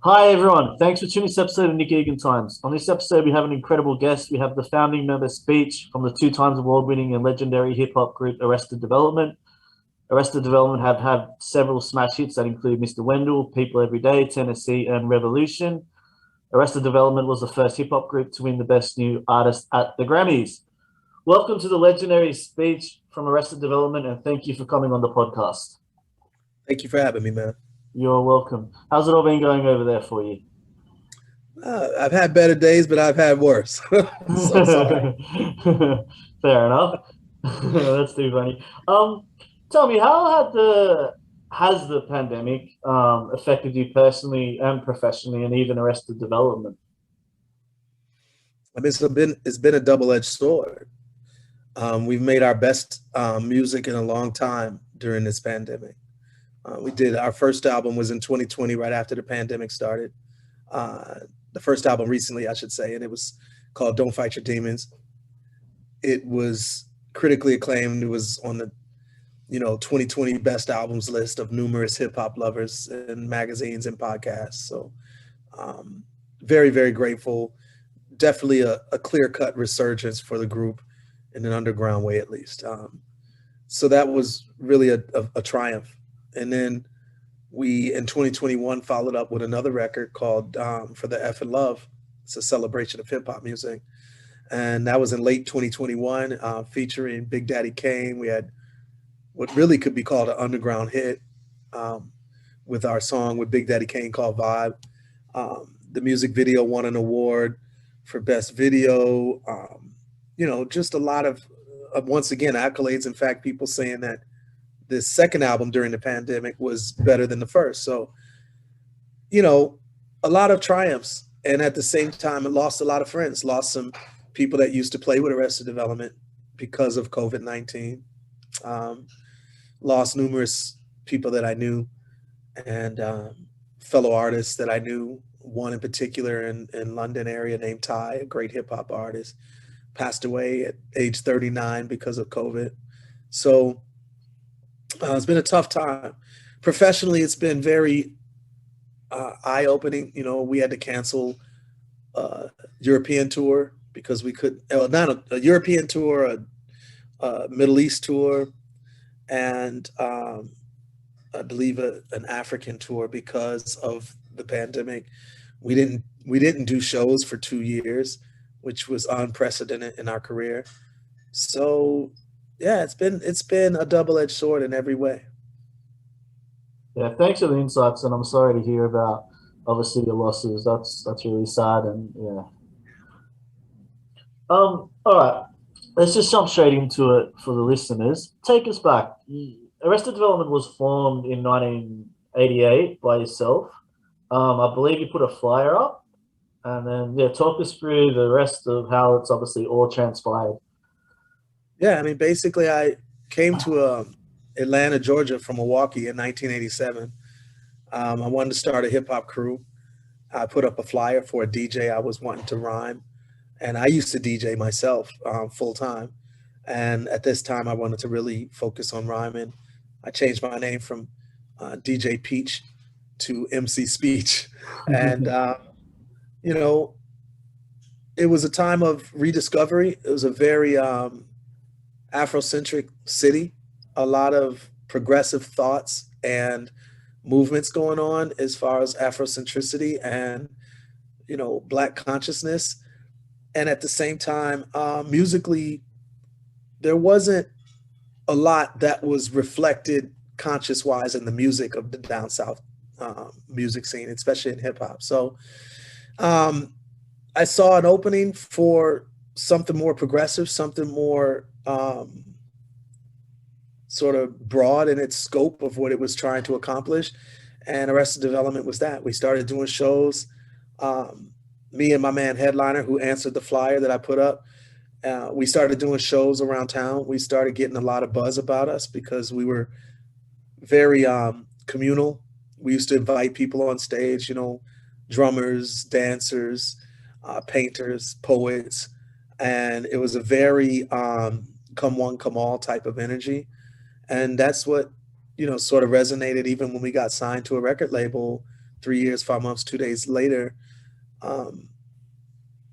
Hi everyone, thanks for tuning to this episode of Nick Egan Times. On this episode, we have an incredible guest. We have the founding member speech from the two times award-winning and legendary hip-hop group Arrested Development. Arrested Development have had several smash hits that include Mr. Wendal, People Every Day, Tennessee, and Revolution. Arrested Development was the first hip-hop group to win the Best New Artist at the Grammys. Welcome to the legendary speech from Arrested Development, and thank you for coming on the podcast. Thank you for having me, man. You're welcome. How's it all been going over there for you? I've had better days, but I've had worse. So it's all right. Fair enough. That's too funny. Tell me, how has the pandemic affected you personally and professionally, and even Arrested Development? I mean, it's been a double-edged sword. We've made our best music in a long time during this pandemic. We did our first album was in 2020, right after the pandemic started. Uh, the first album recently, I should say, and it was called "Don't Fight Your Demons." It was critically acclaimed. It was on the 2020 best albums list of numerous hip hop lovers and magazines and podcasts. So very, very grateful. Definitely a clear cut resurgence for the group in an underground way, at least. So that was really a triumph. And then we in 2021 followed up with another record called For the F and Love. It's a celebration of hip hop music. And that was in late 2021, featuring Big Daddy Kane. We had what really could be called an underground hit um, with our song with Big Daddy Kane called Vibe. The music video won an award for best video. Just a lot of, once again, accolades. In fact, people saying that this second album during the pandemic was better than the first. So, you know, a lot of triumphs. And at the same time, it lost a lot of friends, lost some people that used to play with Arrested Development because of COVID-19. Um, Lost numerous people that I knew and fellow artists that I knew. One in particular in London area named Ty, a great hip hop artist, passed away at age 39 because of COVID. So it's been a tough time. Professionally, it's been very eye opening. We had to cancel a European tour because we could, not a European tour, a Middle East tour, and I believe an African tour because of the pandemic. We didn't do shows for 2 years, which was unprecedented in our career. So yeah, it's been a double edged sword in every way. Yeah, thanks for the insights, and I'm sorry to hear about obviously the losses. That's really sad, and yeah. All right, let's just jump straight into it for the listeners. Take us back. Arrested Development was formed in 1988 by yourself. I believe you put a flyer up, and then yeah, talk us through the rest of how it's obviously all transpired. Yeah, I mean, basically, I came to Atlanta, Georgia, from Milwaukee in 1987. I wanted to start a hip hop crew. I put up a flyer for a DJ I was wanting to rhyme, and I used to DJ myself full time. And at this time, I wanted to really focus on rhyming. I changed my name from DJ Peach to MC Speech, and you know, it was a time of rediscovery. It was a very Afrocentric city, a lot of progressive thoughts and movements going on as far as Afrocentricity and Black consciousness. And at the same time, musically, there wasn't a lot that was reflected conscious wise in the music of the down south music scene, especially in hip hop. So um, I saw an opening for something more progressive, something more sort of broad in its scope of what it was trying to accomplish. And Arrested Development was that. We started doing shows. Um, Me and my man Headliner, who answered the flyer that I put up, we started doing shows around town. We started getting a lot of buzz about us because we were very communal. We used to invite people on stage, drummers, dancers, painters, poets, and it was a very come one, come all type of energy. And that's what sort of resonated even when we got signed to a record label 3 years, 5 months, 2 days later, um,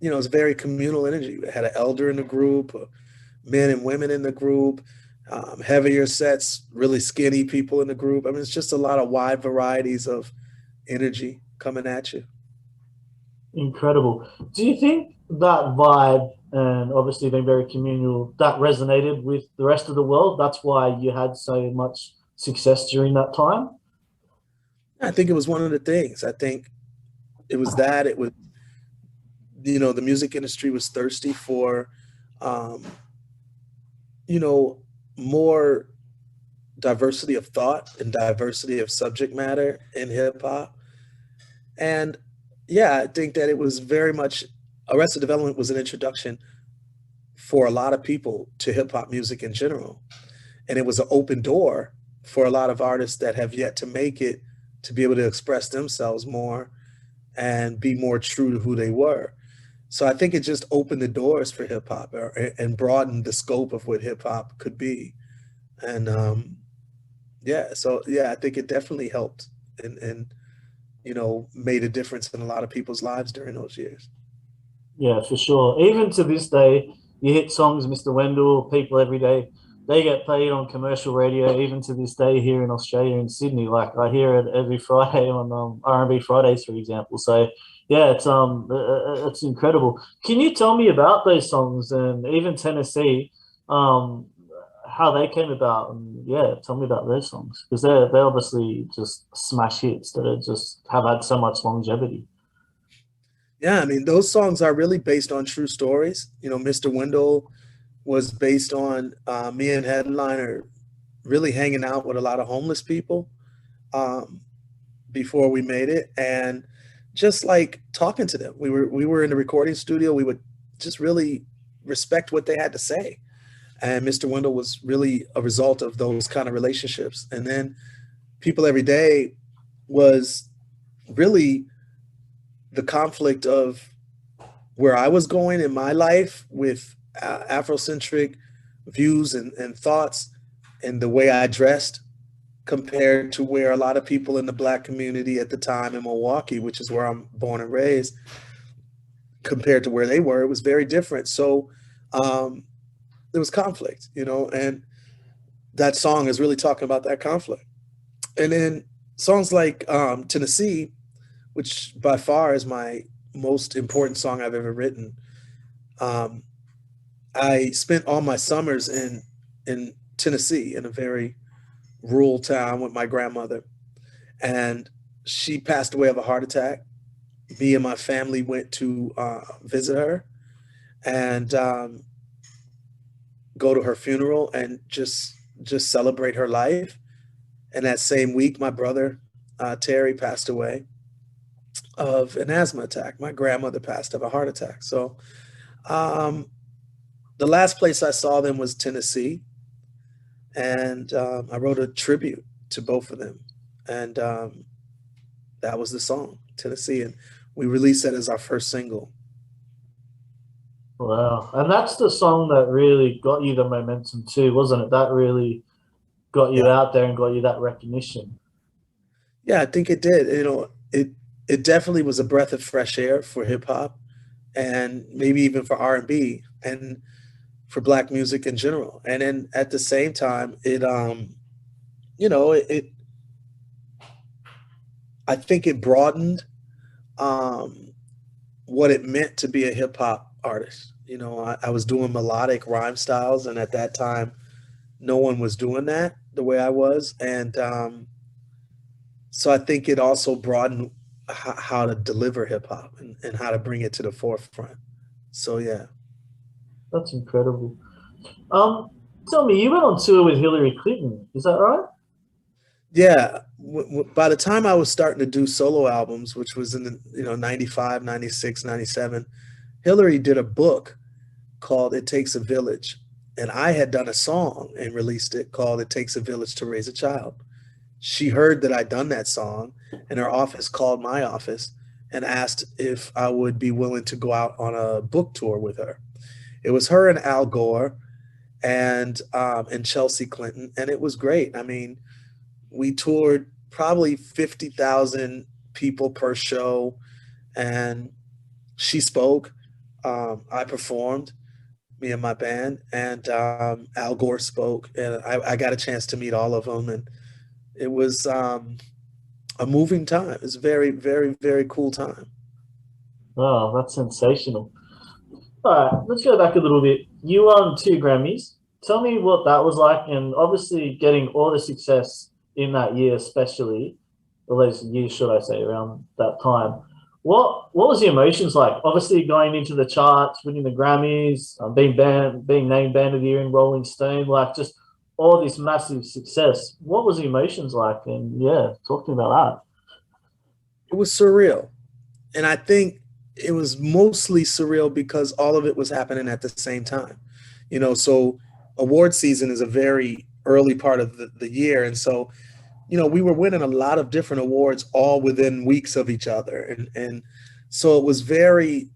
you know, it's very communal energy. We had an elder in the group, men and women in the group, heavier sets, really skinny people in the group. I mean, it's just a lot of wide varieties of energy coming at you. Incredible. Do you think that vibe and obviously being very communal that resonated with the rest of the world? That's why you had so much success during that time? I think it was one of the things. I think it was that. It was, you know, the music industry was thirsty for, um, you know, more diversity of thought and diversity of subject matter in hip hop. And yeah, I think that it was very much Arrested Development was an introduction for a lot of people to hip hop music in general. And it was an open door for a lot of artists that have yet to make it to be able to express themselves more and be more true to who they were. So I think it just opened the doors for hip hop and broadened the scope of what hip hop could be. And yeah, so yeah, I think it definitely helped and you know made a difference in a lot of people's lives during those years. Yeah, for sure. Even to this day, you hit songs, Mr. Wendal, people every day, they get played on commercial radio. Even to this day here in Australia, in Sydney, like I hear it every Friday on R&B Fridays, for example. So yeah, it's incredible. Can you tell me about those songs and even Tennessee, um, how they came about? And yeah, tell me about those songs because they're obviously just smash hits that are just have had so much longevity. Yeah, I mean those songs are really based on true stories. You know, Mr. Wendell was based on me and Headliner really hanging out with a lot of homeless people um, before we made it, and just like talking to them. We were in the recording studio. We would just really respect what they had to say, and Mr. Wendell was really a result of those kind of relationships. And then People Every Day was really the conflict of where I was going in my life with Afrocentric views and thoughts and the way I dressed compared to where a lot of people in the Black community at the time in Milwaukee, which is where I'm born and raised, compared to where they were. It was very different. So um, there was conflict, you know, and that song is really talking about that conflict. And then songs like Tennessee, which by far is my most important song I've ever written. Um, I spent all my summers in Tennessee in a very rural town with my grandmother, and she passed away of a heart attack. Me and my family went to visit her and go to her funeral and just celebrate her life. And that same week, my brother Terry passed away of an asthma attack. My grandmother passed of a heart attack. So um, the last place I saw them was Tennessee, and I wrote a tribute to both of them, and that was the song Tennessee, and we released that as our first single. Wow. And that's the song that really got you the momentum too, wasn't it? That really got you Yeah, out there and got you that recognition. yeah, I think it did. You know, it definitely was a breath of fresh air for hip hop, and maybe even for R&B and for Black music in general. And then at the same time, you know, I think it broadened um, what it meant to be a hip hop artist. You know, I was doing melodic rhyme styles, and at that time, no one was doing that the way I was, and so I think it also broadened how to deliver hip hop and how to bring it to the forefront. So yeah, That's incredible. Um, Tell me, you went on tour with Hillary Clinton, is that right? yeah. By the time I was starting to do solo albums, which was in the 95, 96, 97, Hillary did a book called It Takes a Village. And I had done a song and released it called It Takes a Village to Raise a Child. She heard that I'd done that song, and her office called my office and asked if I would be willing to go out on a book tour with her. It was her and Al Gore and Chelsea Clinton, and it was great. I mean, we toured probably 50,000 people per show, and she spoke. I performed, me and my band, and Al Gore spoke, and I got a chance to meet all of them, and it was a moving time. It's a very, very, very cool time. Oh, that's sensational. All right, let's go back a little bit. You won 2 Grammys. Tell me what that was like, and obviously getting all the success in that year, especially, or those years, should I say, around that time. What was the emotions like? Obviously, going into the charts, winning the Grammys, being named Band of the Year in Rolling Stone, like just all this massive success. What was the emotions like? And yeah, talk to me about It was surreal. And I think it was mostly surreal because all of it was happening at the same time. So award season is a very early part of the year. And so, we were winning a lot of different awards all within weeks of each other. And so it was very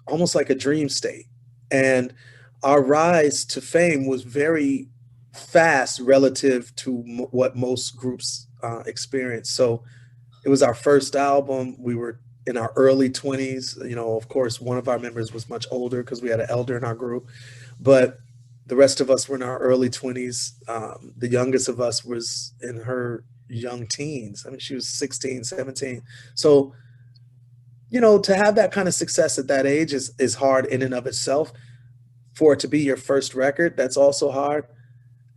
almost like a dream state. And our rise to fame was very fast relative to what most groups experience. So it was our first album. We were in our early 20s. Of course, one of our members was much older because we had an elder in our group, but the rest of us were in our early 20s. The youngest of us was in her young teens. I mean, she was 16, 17. So, to have that kind of success at that age is hard in and of itself. For it to be your first record, that's also hard.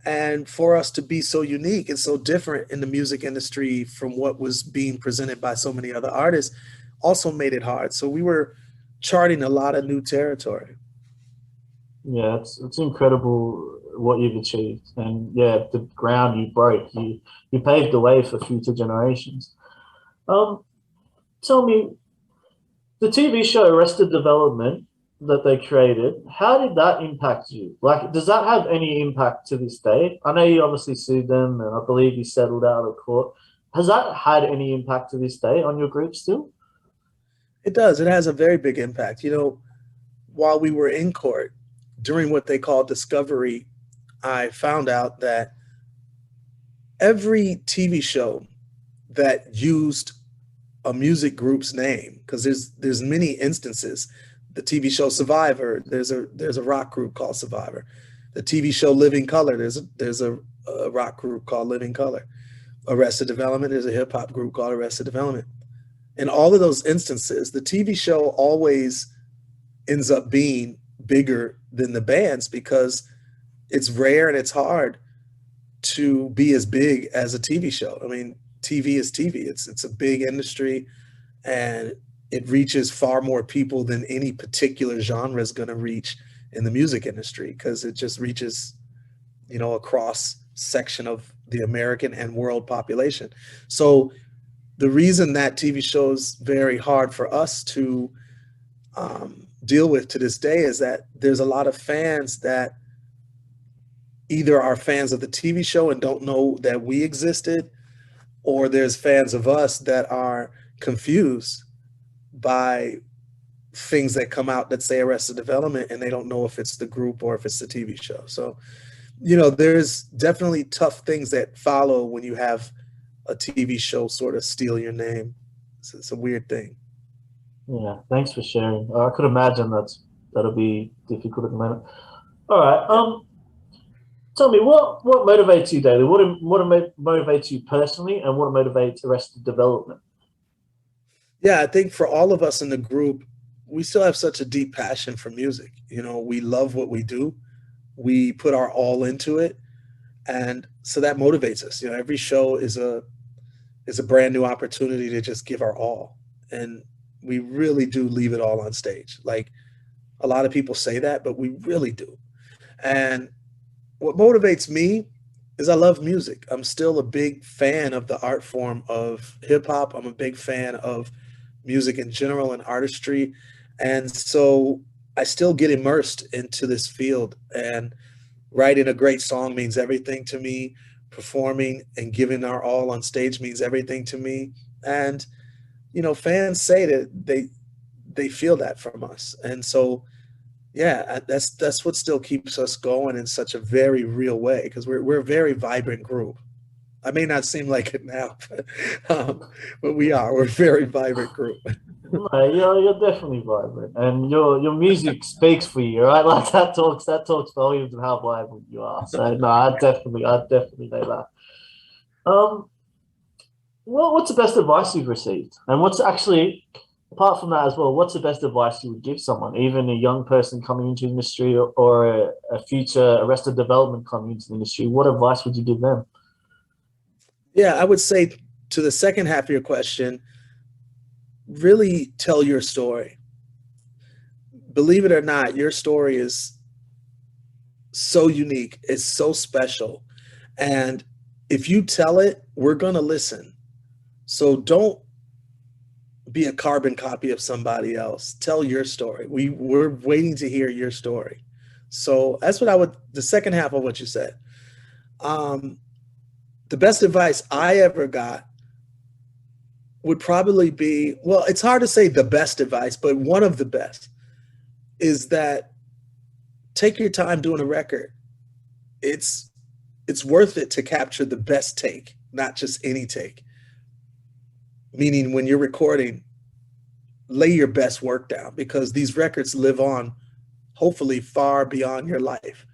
And for us to be so unique and so different in the music industry from what was being presented by so many other artists also made it hard. So we were charting a lot of new territory. Yeah, it's incredible what you've achieved, and yeah, the ground you broke, you paved the way for future generations. Um, Tell me, the TV show Arrested Development that they created, how did that impact you? Like, does that have any impact to this day? I know you obviously sued them, and I believe you settled out of court. Has that had any impact to this day on your group still? It does. It has a very big impact. While we were in court during what they call discovery, I found out that every TV show that used a music group's name, because there's many instances. The TV show Survivor, there's a rock group called Survivor. The TV show Living Color, there's a rock group called Living Color. Arrested Development, there's a hip hop group called Arrested Development. In all of those instances, the TV show always ends up being bigger than the bands because it's rare and it's hard to be as big as a TV show. I mean, TV is TV. It's a big industry, and it reaches far more people than any particular genre is going to reach in the music industry because it just reaches, a cross section of the American and world population. So the reason that TV show is very hard for us to deal with to this day is that there's a lot of fans that either are fans of the TV show and don't know that we existed, or there's fans of us that are confused by things that come out that say Arrested Development and they don't know if it's the group or if it's the TV show. So, there's definitely tough things that follow when you have a TV show sort of steal your name. It's a weird thing. Yeah, thanks for sharing. I could imagine that'll be difficult at the moment. All right. Tell me what motivates you daily. What motivates you personally, and what motivates Arrested Development? Yeah, I think for all of us in the group, we still have such a deep passion for music. We love what we do. We put our all into it, and so that motivates us. Every show is a brand new opportunity to just give our all, and we really do leave it all on stage. Like, a lot of people say that, but we really do. And what motivates me is I love music. I'm still a big fan of the art form of hip hop. I'm a big fan of music in general and artistry. And so I still get immersed into this field, and writing a great song means everything to me. Performing and giving our all on stage means everything to me. And, fans say that they feel that from us. And so, yeah, that's what still keeps us going in such a very real way, because we're a very vibrant group. I may not seem like it now, but we are. We're a very vibrant group. No, you're definitely vibrant, and your music speaks for you, right? Like that talks volumes of how vibrant you are. So no, I definitely know that. What's the best advice you've received, and what's actually apart from that as well? What's the best advice you would give someone, even a young person coming into the industry or a future arrested development coming into the industry? What advice would you give them? Yeah, I would say to the second half of your question, really tell your story. Believe it or not, your story is so unique. It's so special. And if you tell it, we're going to listen. So don't be a carbon copy of somebody else. Tell your story. We're waiting to hear your story. So that's what I would, the second half of what you said. Um, the best advice I ever got would probably be, well, it's hard to say the best advice, but one of the best is that take your time doing a record. It's worth it to capture the best take, not just any take. Meaning when you're recording, lay your best work down because these records live on hopefully far beyond your life.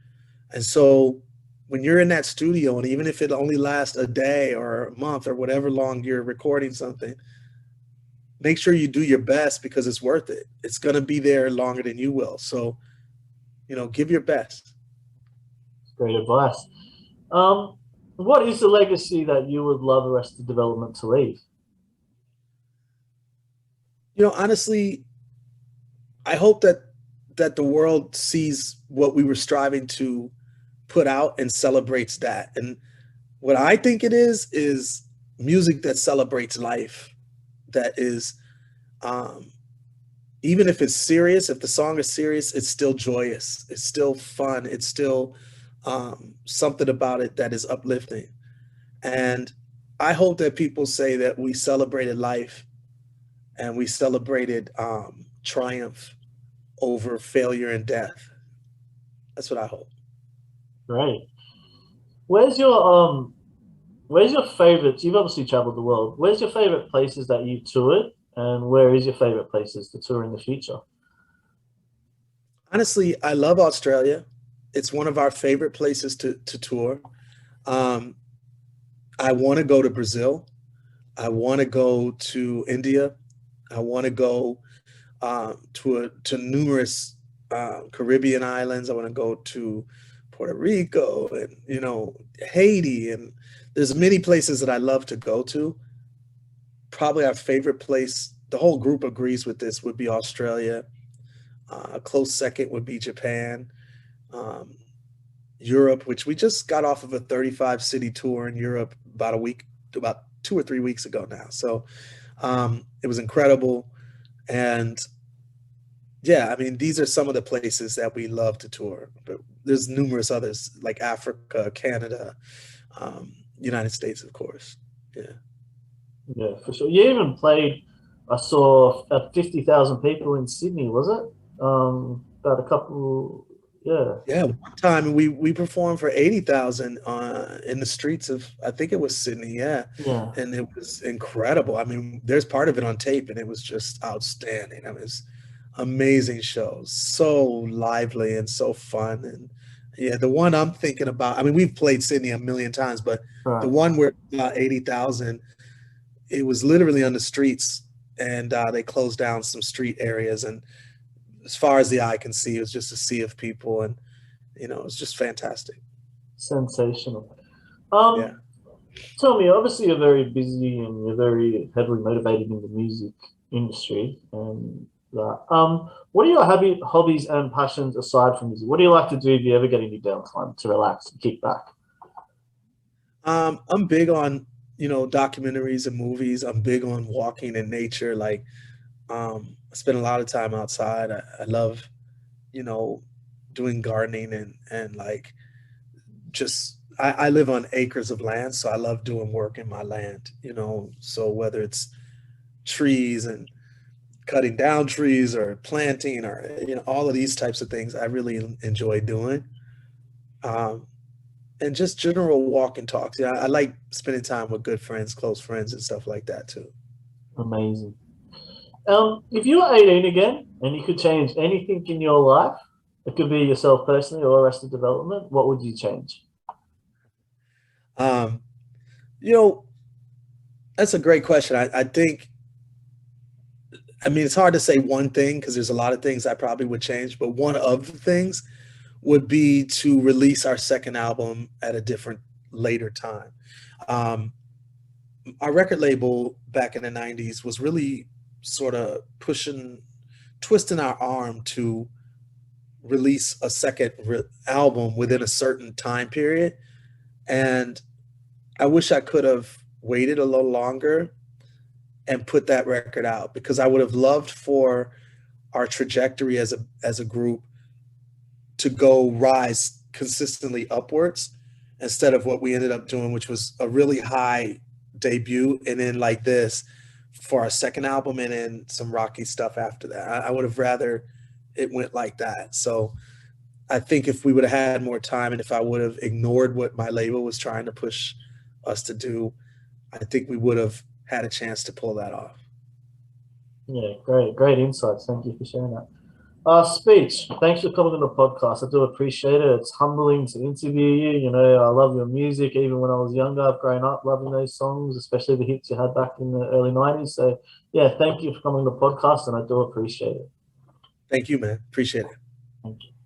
And so when you're in that studio, and even if it only lasts a day or a month or whatever long you're recording something, make sure you do your best because it's worth it. It's going to be there longer than you will. So, give your best. Great advice. Um, what is the legacy that you would love Arrested Development to leave? Honestly, I hope that the world sees what we were striving to put out and celebrates that. And what I think it is music that celebrates life, that is, even if it's serious, if the song is serious, it's still joyous, it's still fun, it's still something about it that is uplifting. And I hope that people say that we celebrated life and we celebrated triumph over failure and death. That's what I hope. Great. Where's your where's your favorites? You've obviously traveled the world. Where's your favorite places that you toured, and where is your favorite places to tour in the future? Honestly, I love Australia. It's one of our favorite places to tour. Um, I want to go to Brazil. I want to go to India. I want to go to numerous Caribbean islands. I want to go to Puerto Rico and Haiti, and there's many places that I love to go to. Probably our favorite place, the whole group agrees with this, would be Australia. A close second would be Japan, um, Europe, which we just got off of a 35 city tour in Europe about 2 or 3 weeks ago now. So it was incredible. And yeah, I mean, these are some of the places that we love to tour, but there's numerous others like Africa, Canada, United States, of course. Yeah. Yeah, for sure. You even played. I saw 50,000 people in Sydney. Was it? About a couple. Yeah. Yeah, one time we performed for 80,000 in the streets of, I think it was Sydney, yeah. Yeah. And it was incredible. I mean, there's part of it on tape and it was just outstanding. I mean, it's amazing shows, so lively and so fun. And yeah, the one I'm thinking about, I mean, we've played Sydney a million times, but the Right. one where 80,000, it was literally on the streets and they closed down some street areas. And as far as the eye can see, it was just a sea of people. And, it was just fantastic. Sensational. Yeah. Um, Tell me, obviously you're very busy and you're very heavily motivated in the music industry and that. What are your hobbies and passions aside from music? What do you like to do if you ever get any downtime to relax and kick back? I'm big on, documentaries and movies. I'm big on walking in nature. Like, I spend a lot of time outside. I love, you know, doing gardening and like just I live on acres of land, so I love doing work in my land, So whether it's trees and cutting down trees or planting or all of these types of things, I really enjoy doing. Um, and just general walk and talks. Yeah, I like spending time with good friends, close friends, and stuff like that too. Amazing. If you were 18 again and you could change anything in your life, it could be yourself personally or Arrested Development, what would you change? Um, you know, that's a great question. I think, I mean, it's hard to say one thing because there's a lot of things I probably would change, but one of the things would be to release our second album at a different later time. Um, our record label back in the 90s was really sort of twisting our arm to release a second album within a certain time period. And I wish I could have waited a little longer and put that record out, because I would have loved for our trajectory as a group to go rise consistently upwards, instead of what we ended up doing, which was a really high debut and then like this for our second album and then some rocky stuff after that. I would have rather it went like that. So I think if we would have had more time and if I would have ignored what my label was trying to push us to do, I think we would have had a chance to pull that off. Yeah, great insights. Thank you for sharing that. Speech, thanks for coming on the podcast. I do appreciate it. It's humbling to interview you. You know, I love your music. Even when I was younger, I've grown up loving those songs, especially the hits you had back in the early 90s. So, yeah, thank you for coming on the podcast, and I do appreciate it. Thank you, man. Appreciate it. Thank you.